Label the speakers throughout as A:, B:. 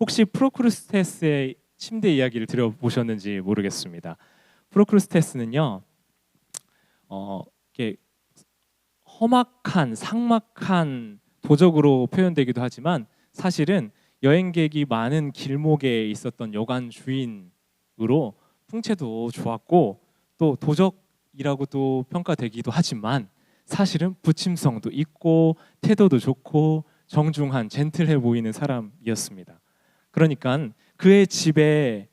A: 혹시 프로크루스테스의 침대 이야기를 들어보셨는지 모르겠습니다. 프로크루스테스는요, 이렇게 험악한 삭막한 도적으로 표현되기도 하지만 사실은 여행객이 많은 길목에 있었던 여관 주인으로 풍채도 좋았고 또 도적이라고도 평가되기도 하지만 사실은 부침성도 있고 태도도 좋고 정중한 젠틀해 보이는 사람이었습니다. 그러니까 그의 집이기도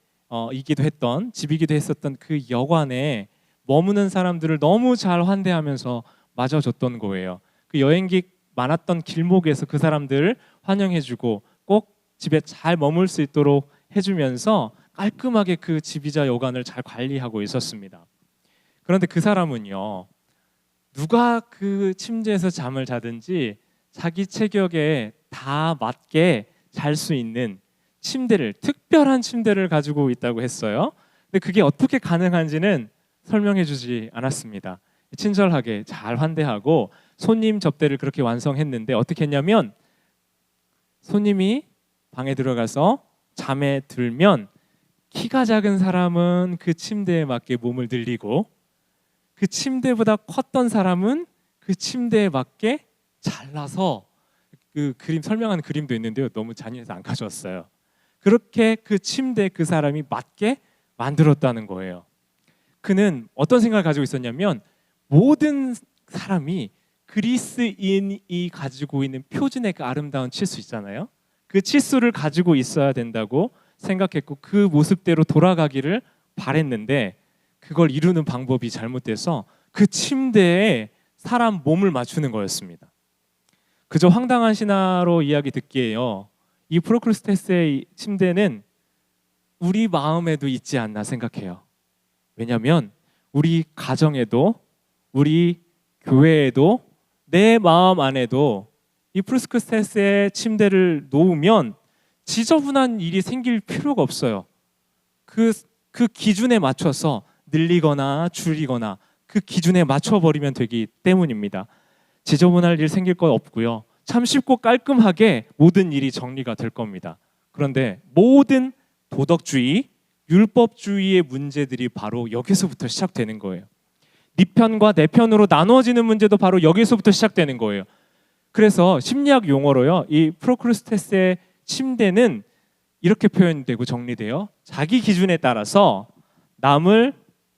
A: 했었던 그 여관에 머무는 사람들을 너무 잘 환대하면서 맞아줬던 거예요. 그 여행객 많았던 길목에서 그 사람들을 환영해주고 꼭 집에 잘 머물 수 있도록 해주면서 깔끔하게 그 집이자 여관을 잘 관리하고 있었습니다. 그런데 그 사람은요, 누가 그 침대에서 잠을 자든지 자기 체격에 다 맞게 잘 수 있는 특별한 침대를 가지고 있다고 했어요. 근데 그게 어떻게 가능한지는 설명해 주지 않았습니다. 친절하게 잘 환대하고 손님 접대를 그렇게 완성했는데 어떻게 했냐면 손님이 방에 들어가서 잠에 들면 키가 작은 사람은 그 침대에 맞게 몸을 늘리고 그 침대보다 컸던 사람은 그 침대에 맞게 잘라서 그 그림 설명하는 그림도 있는데요. 너무 잔인해서 안 가져왔어요. 그렇게 그 침대에 그 사람이 맞게 만들었다는 거예요. 그는 어떤 생각을 가지고 있었냐면 모든 사람이 그리스인이 가지고 있는 표준의 그 아름다운 치수 있잖아요. 그 치수를 가지고 있어야 된다고 생각했고 그 모습대로 돌아가기를 바랬는데 그걸 이루는 방법이 잘못돼서 그 침대에 사람 몸을 맞추는 거였습니다. 그저 황당한 신화로 이야기 듣기에요. 이 프로크루스테스의 침대는 우리 마음에도 있지 않나 생각해요. 왜냐하면 우리 가정에도 우리 교회에도 내 마음 안에도 이 프로크루스테스의 침대를 놓으면 지저분한 일이 생길 필요가 없어요. 그 기준에 맞춰서 늘리거나 줄이거나 그 기준에 맞춰버리면 되기 때문입니다. 지저분할 일 생길 거 없고요. 참 쉽고 깔끔하게 모든 일이 정리가 될 겁니다. 그런데 모든 도덕주의, 율법주의의 문제들이 바로 여기서부터 시작되는 거예요. 네 편과 내 편으로 나누어지는 문제도 바로 여기서부터 시작되는 거예요. 그래서 심리학 용어로요, 이 프로크루스테스의 침대는 이렇게 표현되고 정리돼요. 자기 기준에 따라서 남을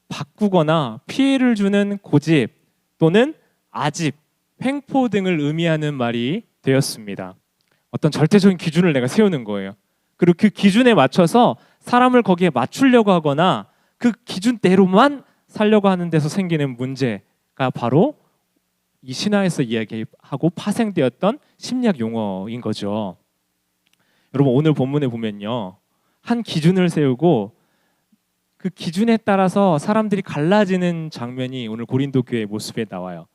A: 바꾸거나 피해를 주는 고집 또는 아집, 횡포 등을 의미하는 말이 되었습니다. 어떤 절대적인 기준을 내가 세우는 거예요. 그리고 그 기준에 맞춰서 사람을 거기에 맞추려고 하거나 그 기준대로만 살려고 하는 데서 생기는 문제가 바로 이 신화에서 이야기하고 파생되었던 심리학 용어인 거죠. 여러분 오늘 본문에 보면요, 한 기준을 세우고 그 기준에 따라서 사람들이 갈라지는 장면이 오늘 고린도 교회의 모습에 나와요.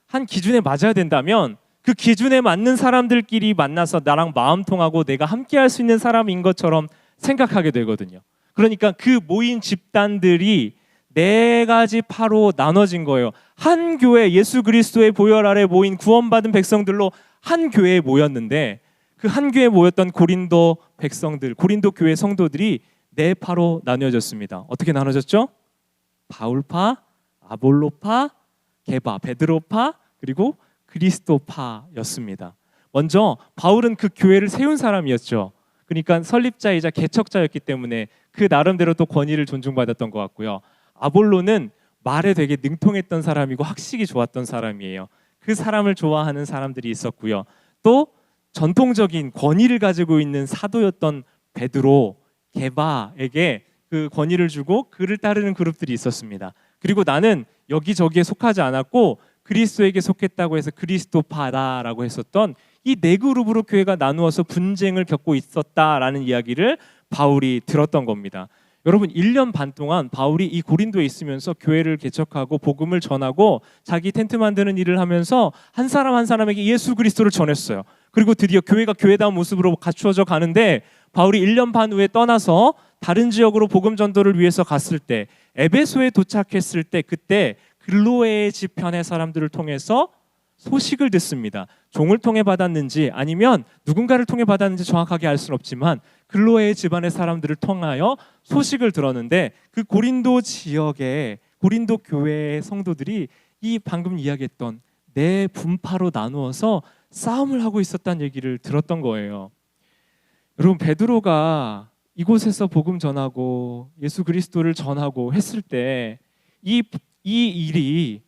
A: 한 기준에 맞아야 된다면 그 기준에 맞는 사람들끼리 만나서 나랑 마음 통하고 내가 함께 할 수 있는 사람인 것처럼 생각하게 되거든요. 그러니까 그 모인 집단들이 네 가지 파로 나눠진 거예요. 한 교회, 예수 그리스도의 보혈 아래 모인 구원받은 백성들로 한 교회에 모였는데 그 한 교회에 모였던 고린도 백성들, 고린도 교회 성도들이 네 파로 나뉘어졌습니다. 어떻게 나눠졌죠? 바울파, 아볼로파, 게바, 베드로파, 그리고 그리스도파였습니다. 먼저 바울은 그 교회를 세운 사람이었죠. 그러니까 설립자이자 개척자였기 때문에 그 나름대로 또 권위를 존중받았던 것 같고요. 아볼로는 말에 되게 능통했던 사람이고 학식이 좋았던 사람이에요. 그 사람을 좋아하는 사람들이 있었고요. 또 전통적인 권위를 가지고 있는 사도였던 베드로, 게바에게 그 권위를 주고 그를 따르는 그룹들이 있었습니다. 그리고 나는 여기저기에 속하지 않았고 그리스도에게 속했다고 해서 그리스도파다라고 했었던 이 네 그룹으로 교회가 나누어서 분쟁을 겪고 있었다라는 이야기를 바울이 들었던 겁니다. 여러분 1년 반 동안 바울이 이 고린도에 있으면서 교회를 개척하고 복음을 전하고 자기 텐트 만드는 일을 하면서 한 사람 한 사람에게 예수 그리스도를 전했어요. 그리고 드디어 교회가 교회다운 모습으로 갖추어져 가는데 바울이 1년 반 후에 떠나서 다른 지역으로 복음 전도를 위해서 갔을 때 에베소에 도착했을 때 그때 글로에의 지편의 사람들을 통해서 소식을 듣습니다. 종을 통해 받았는지 아니면 누군가를 통해 받았는지 정확하게 알 수는 없지만 글로의 집안의 사람들을 통하여 소식을 들었는데 그 고린도 지역의 고린도 교회의 성도들이 이 방금 이야기했던 네 분파로 나누어서 싸움을 하고 있었다는 얘기를 들었던 거예요. 여러분, 베드로가 이곳에서 복음 전하고 예수 그리스도를 전하고 했을 때 이 일이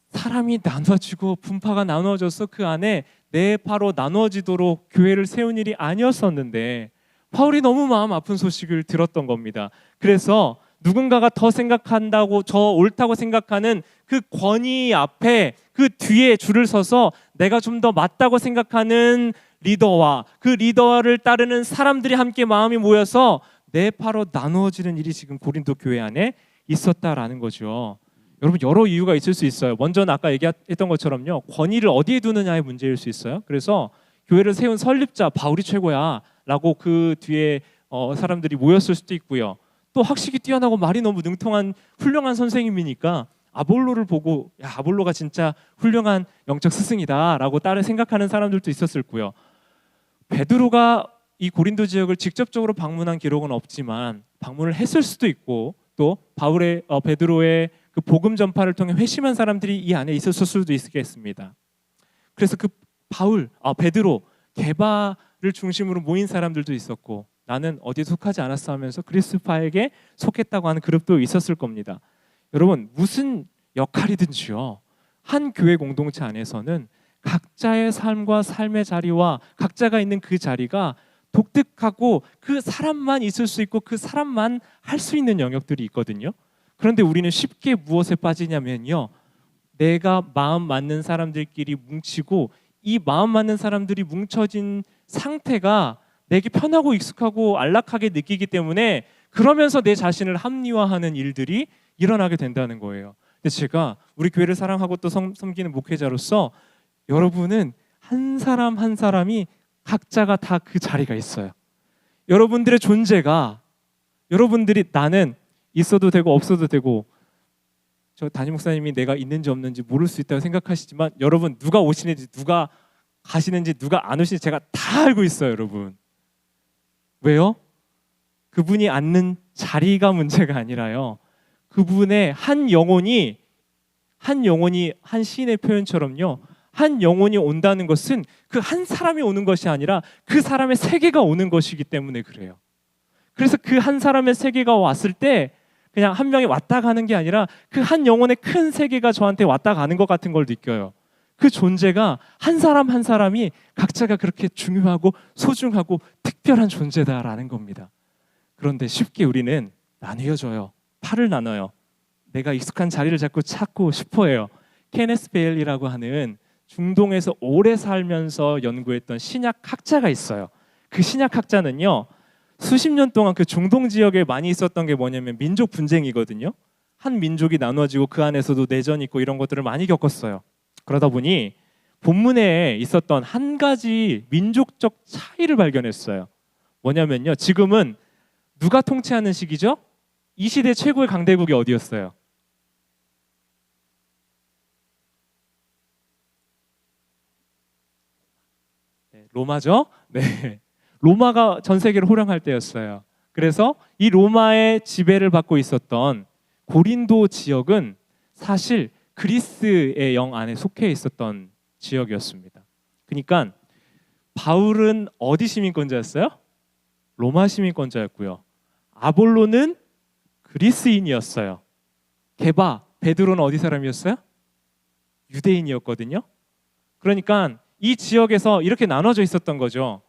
A: 사람이 나눠지고 분파가 나눠져서 그 안에 네 파로 나눠지도록 교회를 세운 일이 아니었었는데 바울이 너무 마음 아픈 소식을 들었던 겁니다. 그래서 누군가가 더 생각한다고 저 옳다고 생각하는 그 권위 앞에 그 뒤에 줄을 서서 내가 좀 더 맞다고 생각하는 리더와 그 리더를 따르는 사람들이 함께 마음이 모여서 네 파로 나누어지는 일이 지금 고린도 교회 안에 있었다라는 거죠. 여러분, 여러 이유가 있을 수 있어요. 먼저는 아까 얘기했던 것처럼요, 권위를 어디에 두느냐의 문제일 수 있어요. 그래서 교회를 세운 설립자 바울이 최고야 라고 그 뒤에 사람들이 모였을 수도 있고요. 또 학식이 뛰어나고 말이 너무 능통한 훌륭한 선생님이니까 아볼로를 보고 야, 아볼로가 진짜 훌륭한 영적 스승이다 라고 따라 생각하는 사람들도 있었을 거고요. 베드로가 이 고린도 지역을 직접적으로 방문한 기록은 없지만 방문을 했을 수도 있고, 또 바울의 베드로의 그 복음 전파를 통해 회심한 사람들이 이 안에 있었을 수도 있겠습니다. 그래서 그 베드로 게바를 중심으로 모인 사람들도 있었고, 나는 어디에 속하지 않았어 하면서 그리스파에게 속했다고 하는 그룹도 있었을 겁니다. 여러분, 무슨 역할이든지요, 한 교회 공동체 안에서는 각자의 삶과 삶의 자리와 각자가 있는 그 자리가 독특하고 그 사람만 있을 수 있고 그 사람만 할 수 있는 영역들이 있거든요. 그런데 우리는 쉽게 무엇에 빠지냐면요, 내가 마음 맞는 사람들끼리 뭉치고 이 마음 맞는 사람들이 뭉쳐진 상태가 내게 편하고 익숙하고 안락하게 느끼기 때문에 그러면서 내 자신을 합리화하는 일들이 일어나게 된다는 거예요. 근데 제가 우리 교회를 사랑하고 또 섬기는 목회자로서 여러분은 한 사람 한 사람이 각자가 다 그 자리가 있어요. 여러분들의 존재가, 여러분들이 나는 있어도 되고 없어도 되고, 저 담임 목사님이 내가 있는지 없는지 모를 수 있다고 생각하시지만 여러분, 누가 오시는지 누가 가시는지 누가 안 오시는지 제가 다 알고 있어요. 여러분, 왜요? 그분이 앉는 자리가 문제가 아니라요, 그분의 한 영혼이 한 시인의 표현처럼요, 한 영혼이 온다는 것은 그 한 사람이 오는 것이 아니라 그 사람의 세계가 오는 것이기 때문에 그래요. 그래서 그 한 사람의 세계가 왔을 때 그냥 한 명이 왔다 가는 게 아니라 그 한 영혼의 큰 세계가 저한테 왔다 가는 것 같은 걸 느껴요. 그 존재가 한 사람 한 사람이 각자가 그렇게 중요하고 소중하고 특별한 존재다라는 겁니다. 그런데 쉽게 우리는 나뉘어져요. 팔을 나눠요. 내가 익숙한 자리를 자꾸 찾고 싶어해요. 케네스 베일이라고 하는 중동에서 오래 살면서 연구했던 신약학자가 있어요. 그 신약학자는요, 수십 년 동안 그 중동 지역에 많이 있었던 게 뭐냐면 민족 분쟁이거든요. 한 민족이 나눠지고 그 안에서도 내전이 있고 이런 것들을 많이 겪었어요. 그러다 보니 본문에 있었던 한 가지 민족적 차이를 발견했어요. 뭐냐면요, 지금은 누가 통치하는 시기죠? 이 시대 최고의 강대국이 어디였어요? 로마죠? 네. 로마가 전 세계를 호령할 때였어요. 그래서 이 로마의 지배를 받고 있었던 고린도 지역은 사실 그리스의 영 안에 속해 있었던 지역이었습니다. 그러니까 바울은 어디 시민권자였어요? 로마 시민권자였고요. 아볼로는 그리스인이었어요. 베드로는 어디 사람이었어요? 유대인이었거든요. 그러니까 이 지역에서 이렇게 나눠져 있었던 거죠.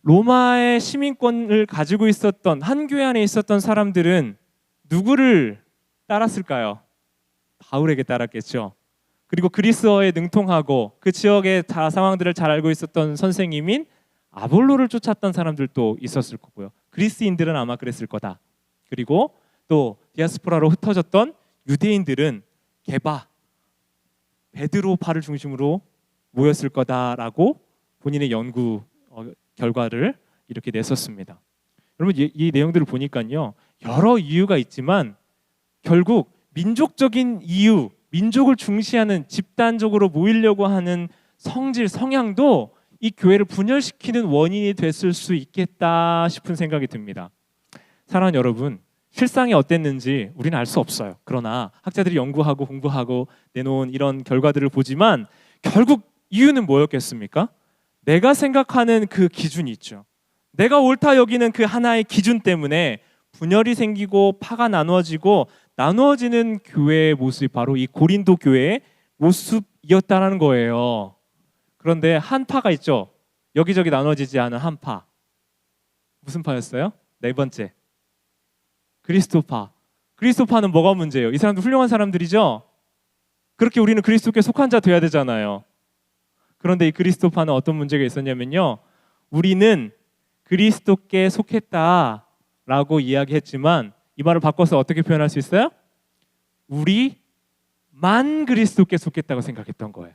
A: 로마의 시민권을 가지고 있었던 한 교회 안에 있었던 사람들은 누구를 따랐을까요? 바울에게 따랐겠죠. 그리고 그리스어에 능통하고 그 지역의 상황들을 잘 알고 있었던 선생님인 아볼로를 쫓았던 사람들도 있었을 거고요. 그리스인들은 아마 그랬을 거다. 그리고 또 디아스포라로 흩어졌던 유대인들은 베드로파를 중심으로 모였을 거다라고 본인의 연구 결과를 이렇게 냈었습니다. 여러분, 이 내용들을 보니까요, 여러 이유가 있지만 결국 민족적인 이유, 민족을 중시하는 집단적으로 모이려고 하는 성질, 성향도 이 교회를 분열시키는 원인이 됐을 수 있겠다 싶은 생각이 듭니다. 사랑하는 여러분, 실상이 어땠는지 우리는 알 수 없어요. 그러나 학자들이 연구하고 공부하고 내놓은 이런 결과들을 보지만 결국 이유는 뭐였겠습니까? 내가 생각하는 그 기준이 있죠. 내가 옳다 여기는 그 하나의 기준 때문에 분열이 생기고 파가 나누어지는 교회의 모습이 바로 이 고린도 교회의 모습이었다는 거예요. 그런데 한 파가 있죠. 여기저기 나눠지지 않은 한 파. 무슨 파였어요? 네 번째. 그리스도파. 그리스도파는 뭐가 문제예요? 이 사람들 훌륭한 사람들이죠? 그렇게 우리는 그리스도께 속한 자 돼야 되잖아요. 그런데 이 그리스도파는 어떤 문제가 있었냐면요. 우리는 그리스도께 속했다라고 이야기했지만 이 말을 바꿔서 어떻게 표현할 수 있어요? 우리만 그리스도께 속했다고 생각했던 거예요.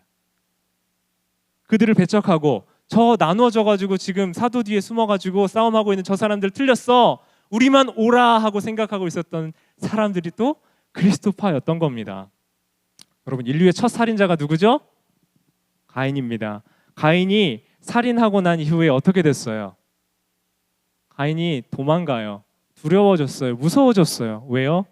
A: 그들을 배척하고 저 나누어져가지고 지금 사도 뒤에 숨어가지고 싸움하고 있는 저 사람들 틀렸어. 우리만 오라 하고 생각하고 있었던 사람들이 또 그리스도파였던 겁니다. 여러분, 인류의 첫 살인자가 누구죠? 가인입니다. 가인이 살인하고 난 이후에 어떻게 됐어요? 가인이 도망가요. 두려워졌어요. 무서워졌어요. 왜요?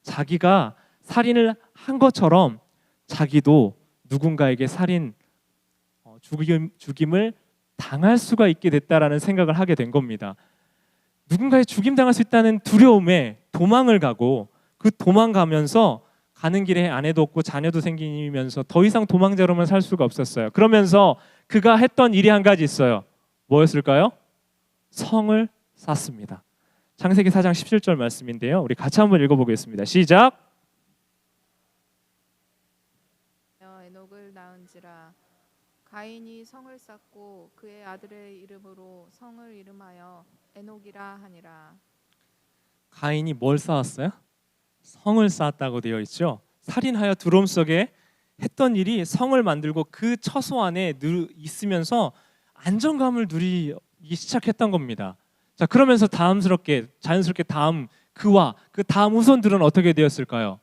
A: 자기가 살인을 한 것처럼 자기도 누군가에게 죽임을 당할 수가 있게 됐다라는 생각을 하게 된 겁니다. 누군가에 죽임당할 수 있다는 두려움에 도망을 가고 그 도망가면서 가는 길에 아내도 없고 자녀도 생기면서 더 이상 도망자로만 살 수가 없었어요. 그러면서 그가 했던 일이 한 가지 있어요. 뭐였을까요? 성을 쌓습니다. 창세기 4장 17절 말씀인데요. 우리 같이 한번 읽어보겠습니다. 시작.
B: 에녹을 낳은지라 가인이 성을 쌓고 그의 아들의 이름으로 성을 이름하여 에녹이라 하니라.
A: 가인이 뭘 쌓았어요? 성을 쌓았다고 되어 있죠. 살인하여 두려움 속에 했던 일이 성을 만들고 그 처소 안에 있으면서 안정감을 누리기 시작했던 겁니다. 자, 그러면서 자연스럽게 다음 그와 그 다음 후손들은 어떻게 되었을까요?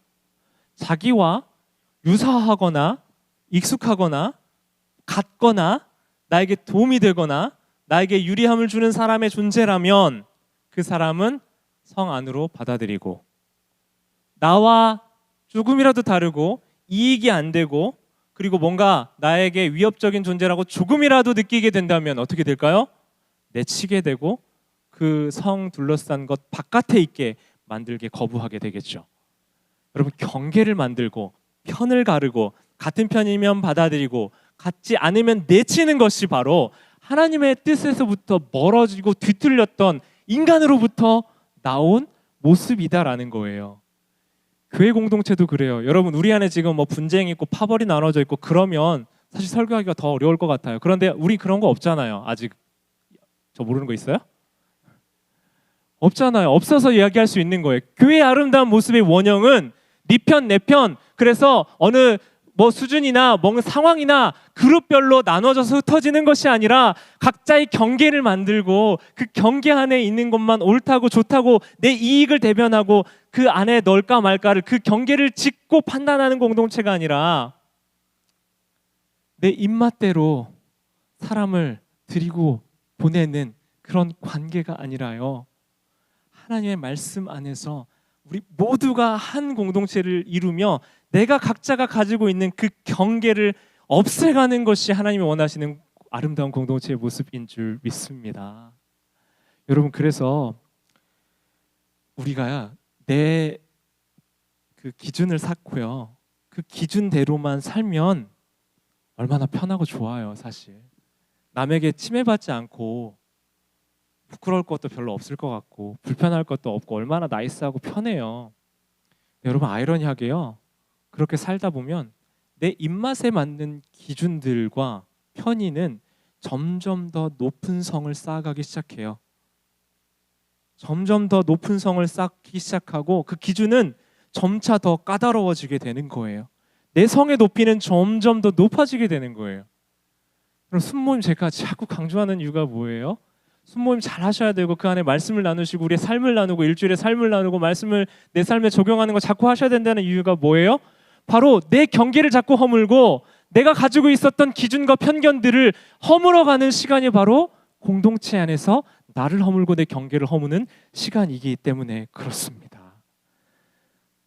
A: 자기와 유사하거나 익숙하거나 같거나 나에게 도움이 되거나 나에게 유리함을 주는 사람의 존재라면 그 사람은 성 안으로 받아들이고, 나와 조금이라도 다르고 이익이 안 되고 그리고 뭔가 나에게 위협적인 존재라고 조금이라도 느끼게 된다면 어떻게 될까요? 내치게 되고 그 성 둘러싼 것 바깥에 있게 만들게 거부하게 되겠죠. 여러분, 경계를 만들고 편을 가르고 같은 편이면 받아들이고 같지 않으면 내치는 것이 바로 하나님의 뜻에서부터 멀어지고 뒤틀렸던 인간으로부터 나온 모습이다라는 거예요. 교회 공동체도 그래요. 여러분, 우리 안에 지금 뭐 분쟁이 있고 파벌이 나눠져 있고 그러면 사실 설교하기가 더 어려울 것 같아요. 그런데 우리 그런 거 없잖아요. 아직. 저 모르는 거 있어요? 없잖아요. 없어서 이야기할 수 있는 거예요. 교회의 아름다운 모습의 원형은 네 편, 내 편. 그래서 어느 뭐 수준이나 뭔 상황이나 그룹별로 나눠져서 흩어지는 것이 아니라 각자의 경계를 만들고 그 경계 안에 있는 것만 옳다고 좋다고 내 이익을 대변하고 그 안에 넣을까 말까를 그 경계를 짚고 판단하는 공동체가 아니라 내 입맛대로 사람을 들이고 보내는 그런 관계가 아니라요. 하나님의 말씀 안에서 우리 모두가 한 공동체를 이루며 내가 각자가 가지고 있는 그 경계를 없애가는 것이 하나님이 원하시는 아름다운 공동체의 모습인 줄 믿습니다. 여러분, 그래서 우리가 내 그 기준을 쌓고요. 그 기준대로만 살면 얼마나 편하고 좋아요, 사실. 남에게 침해받지 않고 부끄러울 것도 별로 없을 것 같고 불편할 것도 없고 얼마나 나이스하고 편해요. 여러분, 아이러니하게요. 그렇게 살다 보면 내 입맛에 맞는 기준들과 편의는 점점 더 높은 성을 쌓아가기 시작해요. 점점 더 높은 성을 쌓기 시작하고 그 기준은 점차 더 까다로워지게 되는 거예요. 내 성의 높이는 점점 더 높아지게 되는 거예요. 그럼 순모임 제가 자꾸 강조하는 이유가 뭐예요? 순모임 잘 하셔야 되고 그 안에 말씀을 나누시고 우리의 삶을 나누고 일주일에 삶을 나누고 말씀을 내 삶에 적용하는 거 자꾸 하셔야 된다는 이유가 뭐예요? 바로 내 경계를 자꾸 허물고 내가 가지고 있었던 기준과 편견들을 허물어가는 시간이 바로 공동체 안에서 나를 허물고 내 경계를 허무는 시간이기 때문에 그렇습니다.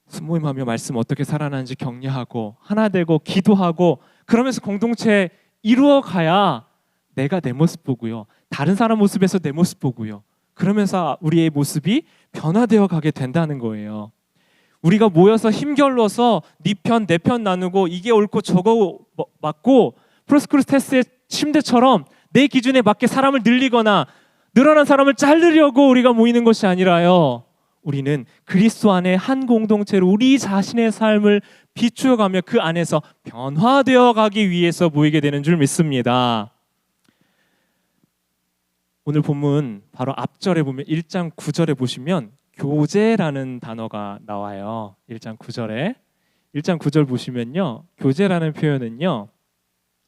A: 순모임하며 말씀 어떻게 살아나는지 격려하고 하나 되고 기도하고 그러면서 공동체 이루어가야 내가 내 모습 보고요, 다른 사람 모습에서 내 모습 보고요, 그러면서 우리의 모습이 변화되어 가게 된다는 거예요. 우리가 모여서 힘겨루어서 네 편 내 편 나누고 이게 옳고 저거 맞고 프로스크루테스의 침대처럼 내 기준에 맞게 사람을 늘리거나 늘어난 사람을 자르려고 우리가 모이는 것이 아니라요, 우리는 그리스도 안에 한 공동체로 우리 자신의 삶을 비추어가며 그 안에서 변화되어 가기 위해서 모이게 되는 줄 믿습니다. 오늘 본문 바로 앞절에 보면 1장 9절에 보시면 교제라는 단어가 나와요. 1장 9절에 1장 9절 보시면요, 교제라는 표현은요,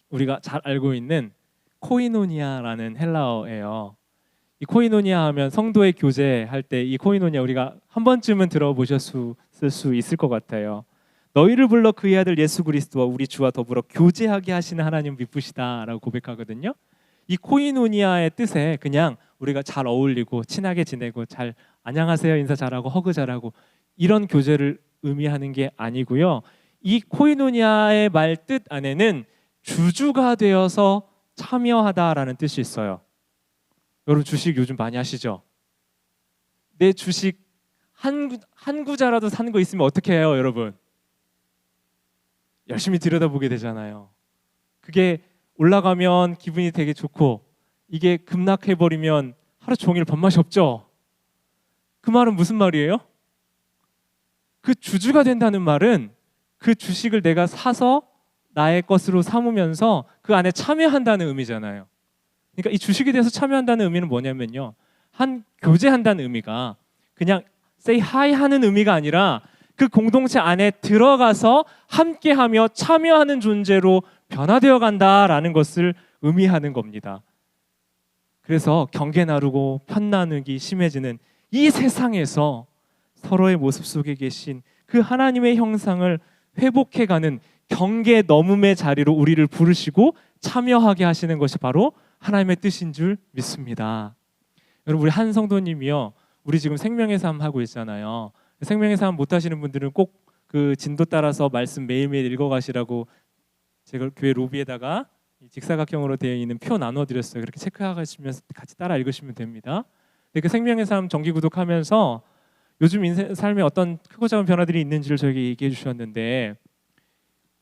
A: 우리가 잘 알고 있는 코이노니아라는 헬라어예요. 이 코이노니아 하면 성도의 교제할 때 이 코이노니아 우리가 한 번쯤은 들어보셨을 수 있을 것 같아요. 너희를 불러 그의 아들 예수 그리스도와 우리 주와 더불어 교제하게 하시는 하나님 미쁘시다라고 고백하거든요. 이 코이노니아의 뜻에 그냥 우리가 잘 어울리고 친하게 지내고 잘 안녕하세요 인사 잘하고 허그 잘하고 이런 교제를 의미하는 게 아니고요. 이 코이노니아의 말 뜻 안에는 주주가 되어서 참여하다라는 뜻이 있어요. 여러분 주식 요즘 많이 하시죠? 내 주식 한 구자라도 사는 거 있으면 어떻게 해요, 여러분? 열심히 들여다보게 되잖아요. 그게 올라가면 기분이 되게 좋고 이게 급락해버리면 하루 종일 밥맛이 없죠? 그 말은 무슨 말이에요? 그 주주가 된다는 말은 그 주식을 내가 사서 나의 것으로 삼으면서 그 안에 참여한다는 의미잖아요. 그러니까 이 주식에 대해서 참여한다는 의미는 뭐냐면요, 한 교제한다는 의미가 그냥 say hi 하는 의미가 아니라 그 공동체 안에 들어가서 함께하며 참여하는 존재로 변화되어 간다라는 것을 의미하는 겁니다. 그래서 경계 나누고 편 나누기 심해지는 이 세상에서 서로의 모습 속에 계신 그 하나님의 형상을 회복해가는 경계 넘음의 자리로 우리를 부르시고 참여하게 하시는 것이 바로 하나님의 뜻인 줄 믿습니다. 여러분, 우리 한 성도님이요, 우리 지금 생명의 삶 하고 있잖아요. 생명의 삶 못 하시는 분들은 꼭 그 진도 따라서 말씀 매일매일 읽어가시라고 제가 교회 로비에다가 직사각형으로 되어 있는 표 나눠드렸어요. 그렇게 체크하시면서 같이 따라 읽으시면 됩니다. 그 생명의 삶 정기 구독하면서 요즘 인생 삶에 어떤 크고 작은 변화들이 있는지를 저에게 얘기해 주셨는데,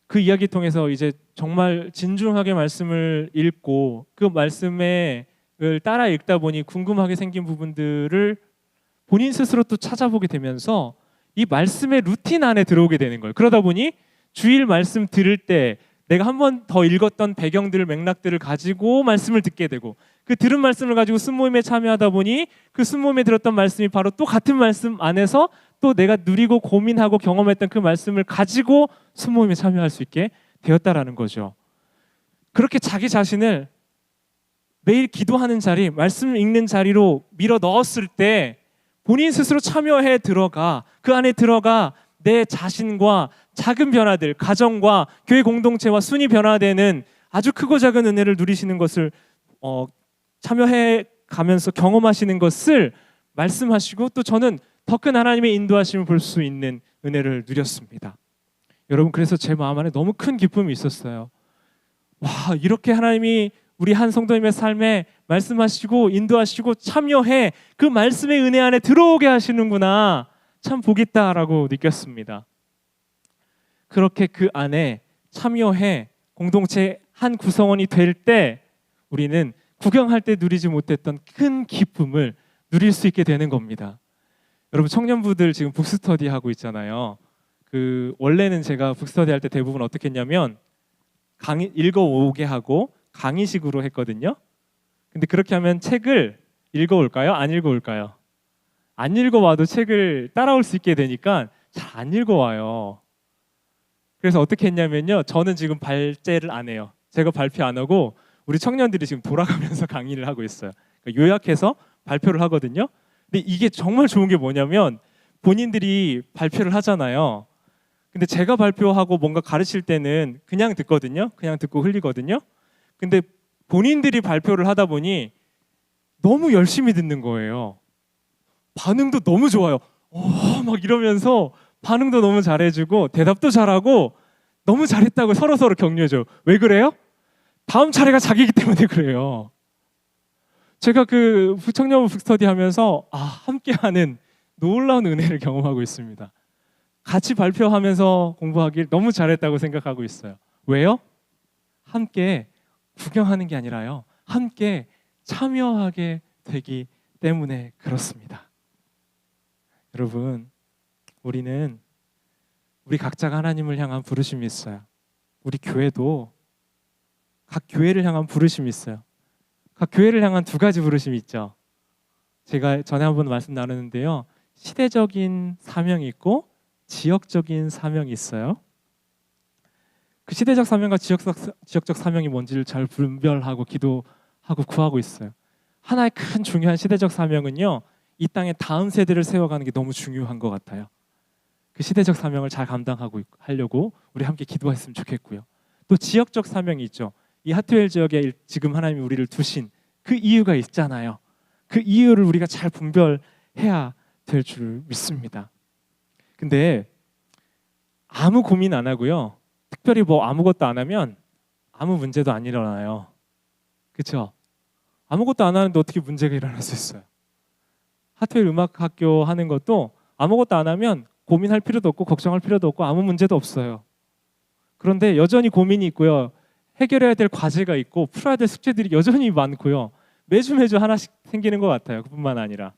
A: 그 이야기 통해서 이제 정말 진중하게 말씀을 읽고 그 말씀을 따라 읽다 보니 궁금하게 생긴 부분들을 본인 스스로 또 찾아보게 되면서 이 말씀의 루틴 안에 들어오게 되는 거예요. 그러다 보니 주일 말씀 들을 때 내가 한 번 더 읽었던 배경들, 맥락들을 가지고 말씀을 듣게 되고, 그 들은 말씀을 가지고 순모임에 참여하다 보니 그 순모임에 들었던 말씀이 바로 또 같은 말씀 안에서 또 내가 누리고 고민하고 경험했던 그 말씀을 가지고 순모임에 참여할 수 있게 되었다라는 거죠. 그렇게 자기 자신을 매일 기도하는 자리, 말씀 읽는 자리로 밀어 넣었을 때 본인 스스로 참여해 들어가, 그 안에 들어가 내 자신과 작은 변화들, 가정과 교회 공동체와 순위 변화되는 아주 크고 작은 은혜를 누리시는 것을 참여해 가면서 경험하시는 것을 말씀하시고, 또 저는 더 큰 하나님의 인도하심을 볼 수 있는 은혜를 누렸습니다. 여러분, 그래서 제 마음 안에 너무 큰 기쁨이 있었어요. 와, 이렇게 하나님이 우리 한 성도님의 삶에 말씀하시고 인도하시고 참여해 그 말씀의 은혜 안에 들어오게 하시는구나, 참 복 있다라고 느꼈습니다. 그렇게 그 안에 참여해 공동체 한 구성원이 될 때 우리는 구경할 때 누리지 못했던 큰 기쁨을 누릴 수 있게 되는 겁니다. 여러분, 청년부들 지금 북스터디 하고 있잖아요. 원래는 제가 북스터디 할 때 대부분 어떻게 했냐면 강의 읽어오게 하고 강의식으로 했거든요. 근데 그렇게 하면 책을 읽어올까요? 안 읽어올까요? 안 읽어와도 책을 따라올 수 있게 되니까 잘 안 읽어와요. 그래서 어떻게 했냐면요, 저는 지금 발제를 안 해요. 제가 발표 안 하고 우리 청년들이 지금 돌아가면서 강의를 하고 있어요. 그러니까 요약해서 발표를 하거든요. 근데 이게 정말 좋은 게 뭐냐면 본인들이 발표를 하잖아요. 근데 제가 발표하고 뭔가 가르칠 때는 그냥 듣거든요. 그냥 듣고 흘리거든요. 근데 본인들이 발표를 하다 보니 너무 열심히 듣는 거예요. 반응도 너무 좋아요. 막 이러면서 반응도 너무 잘해주고 대답도 잘하고 너무 잘했다고 서로서로 격려해줘요. 왜 그래요? 다음 차례가 자기이기 때문에 그래요. 제가 그 청년부 북스터디 하면서 함께하는 놀라운 은혜를 경험하고 있습니다. 같이 발표하면서 공부하길 너무 잘했다고 생각하고 있어요. 왜요? 함께 구경하는 게 아니라요. 함께 참여하게 되기 때문에 그렇습니다. 여러분, 우리 각자가 하나님을 향한 부르심이 있어요. 우리 교회도 각 교회를 향한 부르심이 있어요. 각 교회를 향한 두 가지 부르심이 있죠. 제가 전에 한번 말씀 나누는데요. 시대적인 사명이 있고 지역적인 사명이 있어요. 그 시대적 사명과 지역적 사명이 뭔지를 잘 분별하고 기도하고 구하고 있어요. 하나의 큰 중요한 시대적 사명은요. 이 땅에 다음 세대를 세워가는 게 너무 중요한 것 같아요. 그 시대적 사명을 잘 감당하고 하려고 우리 함께 기도했으면 좋겠고요. 또 지역적 사명이 있죠. 이 하트웰 지역에 지금 하나님이 우리를 두신 그 이유가 있잖아요. 그 이유를 우리가 잘 분별해야 될 줄 믿습니다. 근데 아무 고민 안 하고요. 특별히 뭐 아무것도 안 하면 아무 문제도 안 일어나요. 그렇죠? 아무것도 안 하는데 어떻게 문제가 일어날 수 있어요? 하트웰 음악학교 하는 것도 아무것도 안 하면 고민할 필요도 없고 걱정할 필요도 없고 아무 문제도 없어요. 그런데 여전히 고민이 있고요. 해결해야 될 과제가 있고 풀어야 될 숙제들이 여전히 많고요. 매주 하나씩 생기는 것 같아요. 그뿐만 아니라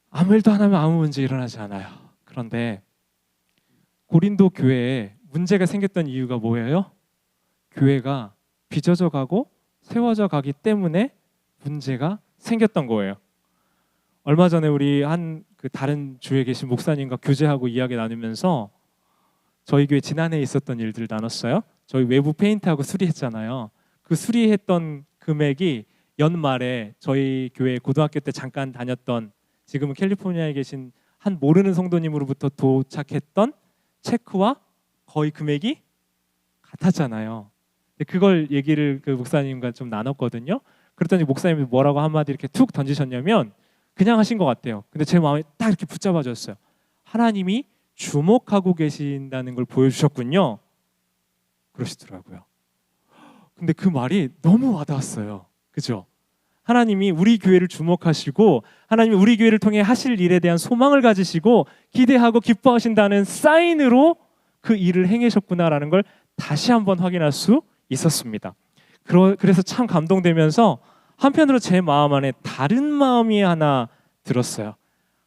A: 아무 일도 안 하면 아무 문제 일어나지 않아요. 그런데 고린도 교회에 문제가 생겼던 이유가 뭐예요? 교회가 빚어져 가고 세워져 가기 때문에 문제가 생겼던 거예요. 얼마 전에 우리 그 다른 주에 계신 목사님과 교제하고 이야기 나누면서 저희 교회 지난해에 있었던 일들을 나눴어요. 저희 외부 페인트하고 수리했잖아요. 그 수리했던 금액이 연말에 저희 교회 고등학교 때 잠깐 다녔던 지금은 캘리포니아에 계신 한 모르는 성도님으로부터 도착했던 체크와 거의 금액이 같았잖아요. 그걸 얘기를 그 목사님과 좀 나눴거든요. 그랬더니 목사님이 뭐라고 한마디 이렇게 툭 던지셨냐면 그냥 하신 것 같아요. 근데 제 마음에 딱 이렇게 붙잡아줬어요. 하나님이 주목하고 계신다는 걸 보여주셨군요. 그러시더라고요. 근데 그 말이 너무 와닿았어요. 그죠? 하나님이 우리 교회를 주목하시고 하나님이 우리 교회를 통해 하실 일에 대한 소망을 가지시고 기대하고 기뻐하신다는 사인으로 그 일을 행하셨구나라는 걸 다시 한번 확인할 수 있었습니다. 그래서 참 감동되면서 한편으로 제 마음 안에 다른 마음이 하나 들었어요.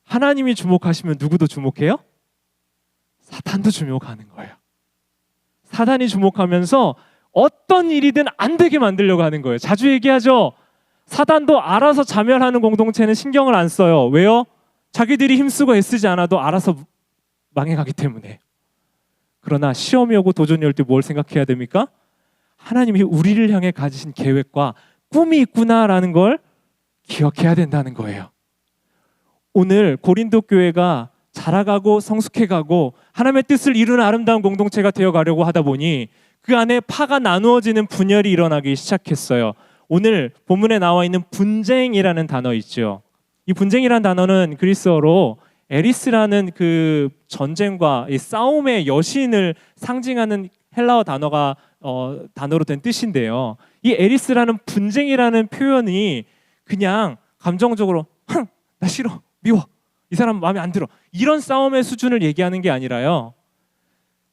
A: 하나님이 주목하시면 누구도 주목해요? 사탄도 주목하는 거예요. 사단이 주목하면서 어떤 일이든 안 되게 만들려고 하는 거예요. 자주 얘기하죠. 사단도 알아서 자멸하는 공동체는 신경을 안 써요. 왜요? 자기들이 힘쓰고 애쓰지 않아도 알아서 망해가기 때문에. 그러나 시험이 오고 도전이 올 때 뭘 생각해야 됩니까? 하나님이 우리를 향해 가지신 계획과 꿈이 있구나라는 걸 기억해야 된다는 거예요. 오늘 고린도 교회가 자라가고 성숙해가고 하나님의 뜻을 이루는 아름다운 공동체가 되어가려고 하다 보니 그 안에 파가 나누어지는 분열이 일어나기 시작했어요. 오늘 본문에 나와 있는 분쟁이라는 단어 있죠. 이 분쟁이라는 단어는 그리스어로 에리스라는 그 전쟁과 이 싸움의 여신을 상징하는 헬라어 단어로 된 뜻인데요. 이 에리스라는 분쟁이라는 표현이 그냥 감정적으로 나 싫어, 미워, 이 사람 마음에 안 들어 이런 싸움의 수준을 얘기하는 게 아니라요.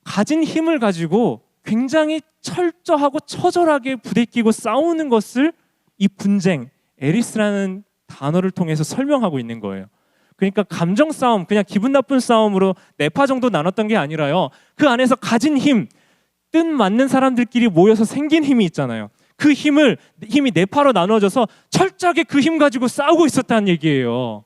A: 가진 힘을 가지고 굉장히 철저하고 처절하게 부대끼고 싸우는 것을 이 분쟁, 에리스라는 단어를 통해서 설명하고 있는 거예요. 그러니까 감정 싸움, 그냥 기분 나쁜 싸움으로 네 파 정도 나눴던 게 아니라요. 그 안에서 가진 힘, 뜻 맞는 사람들끼리 모여서 생긴 힘이 있잖아요. 그 힘이 네 파로 나눠져서 철저하게 그 힘 가지고 싸우고 있었다는 얘기예요.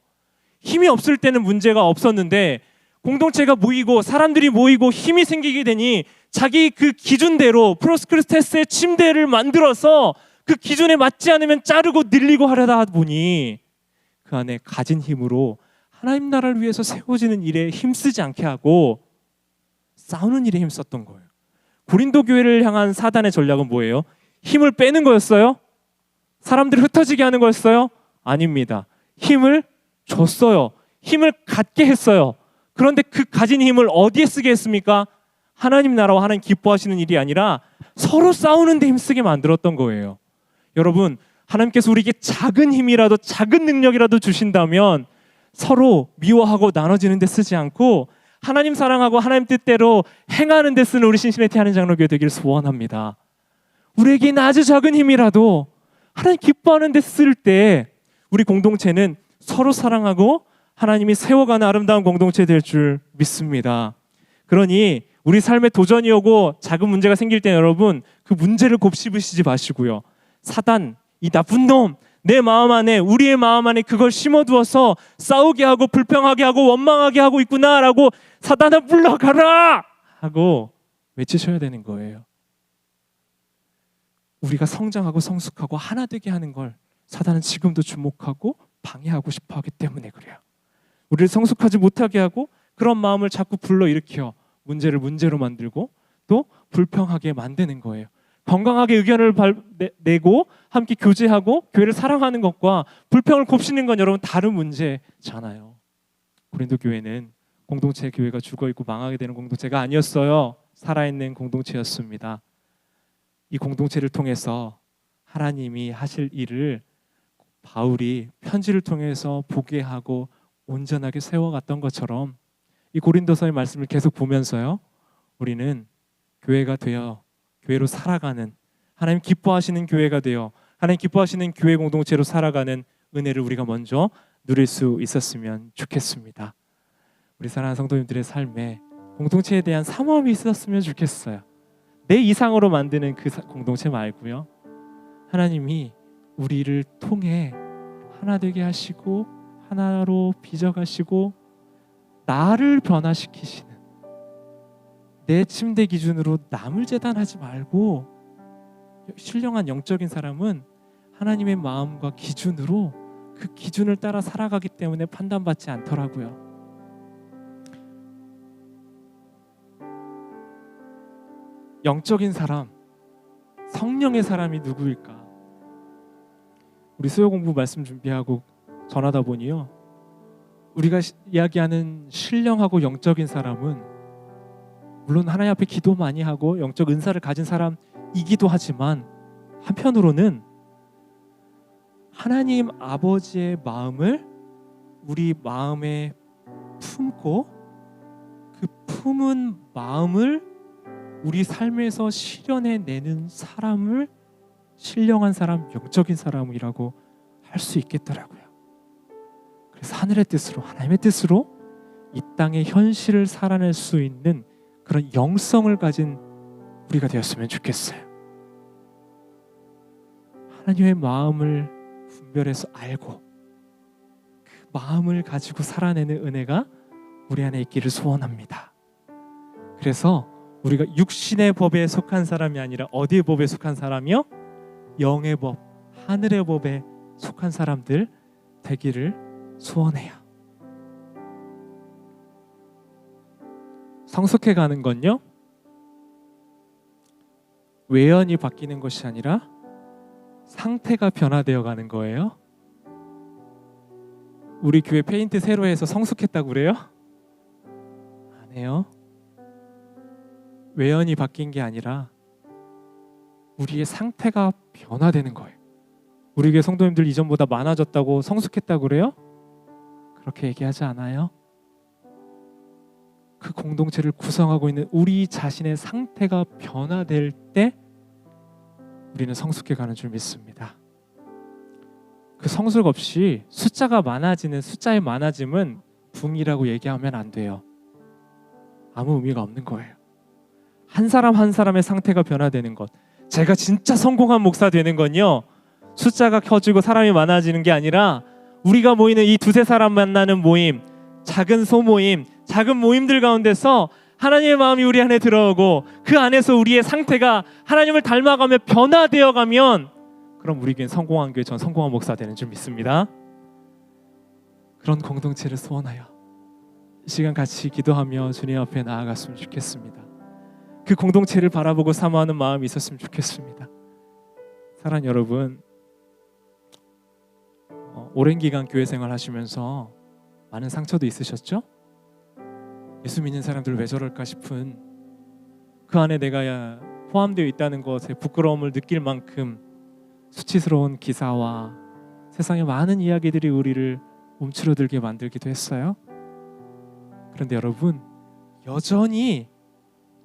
A: 힘이 없을 때는 문제가 없었는데 공동체가 모이고 사람들이 모이고 힘이 생기게 되니 자기 그 기준대로 프로스크리테스의 침대를 만들어서 그 기준에 맞지 않으면 자르고 늘리고 하려다 보니 그 안에 가진 힘으로 하나님 나라를 위해서 세워지는 일에 힘쓰지 않게 하고 싸우는 일에 힘썼던 거예요. 고린도 교회를 향한 사단의 전략은 뭐예요? 힘을 빼는 거였어요? 사람들을 흩어지게 하는 거였어요? 아닙니다. 힘을 줬어요. 힘을 갖게 했어요. 그런데 그 가진 힘을 어디에 쓰게 했습니까? 하나님 나라와 하나님 기뻐하시는 일이 아니라 서로 싸우는 데 힘쓰게 만들었던 거예요. 여러분, 하나님께서 우리에게 작은 힘이라도 작은 능력이라도 주신다면 서로 미워하고 나눠지는 데 쓰지 않고 하나님 사랑하고 하나님 뜻대로 행하는 데 쓰는 우리 신시내티 하는 장로교회 되기를 소원합니다. 우리에게 아주 작은 힘이라도 하나님 기뻐하는 데 쓸 때 우리 공동체는 서로 사랑하고 하나님이 세워가는 아름다운 공동체 될 줄 믿습니다. 그러니 우리 삶에 도전이 오고 작은 문제가 생길 때 여러분 그 문제를 곱씹으시지 마시고요. 사단, 이 나쁜 놈, 내 마음 안에 우리의 마음 안에 그걸 심어두어서 싸우게 하고 불평하게 하고 원망하게 하고 있구나라고 사단아 물러가라 하고 외치셔야 되는 거예요. 우리가 성장하고 성숙하고 하나 되게 하는 걸 사단은 지금도 주목하고 방해하고 싶어 하기 때문에 그래요. 우리를 성숙하지 못하게 하고 그런 마음을 자꾸 불러일으켜 문제를 문제로 만들고 또 불평하게 만드는 거예요. 건강하게 의견을 내고 함께 교제하고 교회를 사랑하는 것과 불평을 곱씹는 건 여러분 다른 문제잖아요. 고린도 교회는 공동체 교회가 죽어있고 망하게 되는 공동체가 아니었어요. 살아있는 공동체였습니다. 이 공동체를 통해서 하나님이 하실 일을 바울이 편지를 통해서 보게 하고 온전하게 세워갔던 것처럼 이 고린도서의 말씀을 계속 보면서요, 우리는 교회가 되어 교회로 살아가는 하나님 기뻐하시는 교회가 되어 하나님 기뻐하시는 교회 공동체로 살아가는 은혜를 우리가 먼저 누릴 수 있었으면 좋겠습니다. 우리 사랑하는 성도님들의 삶에 공동체에 대한 사모함이 있었으면 좋겠어요. 내 이상으로 만드는 그 공동체 말고요, 하나님이 우리를 통해 하나 되게 하시고 하나로 빚어가시고 나를 변화시키시는, 내 침대 기준으로 남을 재단하지 말고 신령한 영적인 사람은 하나님의 마음과 기준으로 그 기준을 따라 살아가기 때문에 판단받지 않더라고요. 영적인 사람, 성령의 사람이 누구일까? 우리 수요 공부 말씀 준비하고 전하다 보니요, 우리가 이야기하는 신령하고 영적인 사람은 물론 하나님 앞에 기도 많이 하고 영적 은사를 가진 사람이기도 하지만 한편으로는 하나님 아버지의 마음을 우리 마음에 품고 그 품은 마음을 우리 삶에서 실현해내는 사람을 신령한 사람, 영적인 사람이라고 할 수 있겠더라고요. 그래서 하늘의 뜻으로, 하나님의 뜻으로 이 땅의 현실을 살아낼 수 있는 그런 영성을 가진 우리가 되었으면 좋겠어요. 하나님의 마음을 분별해서 알고 그 마음을 가지고 살아내는 은혜가 우리 안에 있기를 소원합니다. 그래서 우리가 육신의 법에 속한 사람이 아니라 어디의 법에 속한 사람이요? 영의 법, 하늘의 법에 속한 사람들 되기를 소원해요. 성숙해 가는 건요, 외연이 바뀌는 것이 아니라 상태가 변화되어 가는 거예요. 우리 교회 페인트 새로 해서 성숙했다고 그래요? 안 해요. 외연이 바뀐 게 아니라 우리의 상태가 변화되는 거예요. 우리 교회 성도님들 이전보다 많아졌다고 성숙했다고 그래요? 그렇게 얘기하지 않아요. 그 공동체를 구성하고 있는 우리 자신의 상태가 변화될 때 우리는 성숙해가는 줄 믿습니다. 그 성숙 없이 숫자가 많아지는, 숫자의 많아짐은 붕이라고 얘기하면 안 돼요. 아무 의미가 없는 거예요. 한 사람 한 사람의 상태가 변화되는 것, 제가 진짜 성공한 목사 되는 건요, 숫자가 커지고 사람이 많아지는 게 아니라 우리가 모이는 이 두세 사람 만나는 모임, 작은 소모임, 작은 모임들 가운데서 하나님의 마음이 우리 안에 들어오고 그 안에서 우리의 상태가 하나님을 닮아가며 변화되어 가면 그럼 우리 교회는 성공한 교회, 전 성공한 목사 되는 줄 믿습니다. 그런 공동체를 소원하여 이 시간 같이 기도하며 주님 앞에 나아갔으면 좋겠습니다. 그 공동체를 바라보고 사모하는 마음이 있었으면 좋겠습니다. 사랑하는 여러분, 오랜 기간 교회 생활 하시면서 많은 상처도 있으셨죠? 예수 믿는 사람들 왜 저럴까 싶은, 그 안에 내가 포함되어 있다는 것에 부끄러움을 느낄 만큼 수치스러운 기사와 세상의 많은 이야기들이 우리를 움츠러들게 만들기도 했어요. 그런데 여러분, 여전히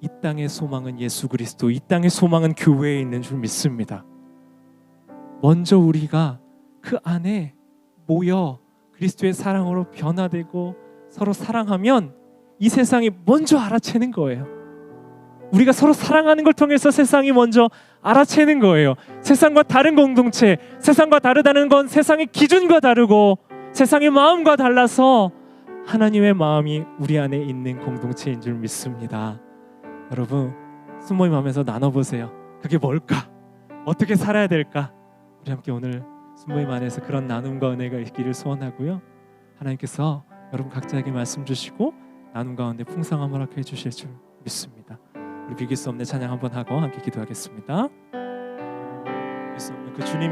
A: 이 땅의 소망은 예수 그리스도, 이 땅의 소망은 교회에 있는 줄 믿습니다. 먼저 우리가 그 안에 모여 그리스도의 사랑으로 변화되고 서로 사랑하면 이 세상이 먼저 알아채는 거예요. 우리가 서로 사랑하는 걸 통해서 세상이 먼저 알아채는 거예요. 세상과 다른 공동체, 세상과 다르다는 건 세상의 기준과 다르고 세상의 마음과 달라서 하나님의 마음이 우리 안에 있는 공동체인 줄 믿습니다. 여러분, 숨모임 하면서 나눠보세요. 그게 뭘까? 어떻게 살아야 될까? 우리 함께 오늘 숨모임 안에서 그런 나눔과 은혜가 있기를 소원하고요. 하나님께서 여러분 각자에게 말씀 주시고 나눔 가운데 풍성함을 허락해 주실 줄 믿습니다. 우리 비길 수 없는 찬양 한번 하고 함께 기도하겠습니다. 비길 수 없는 그 주님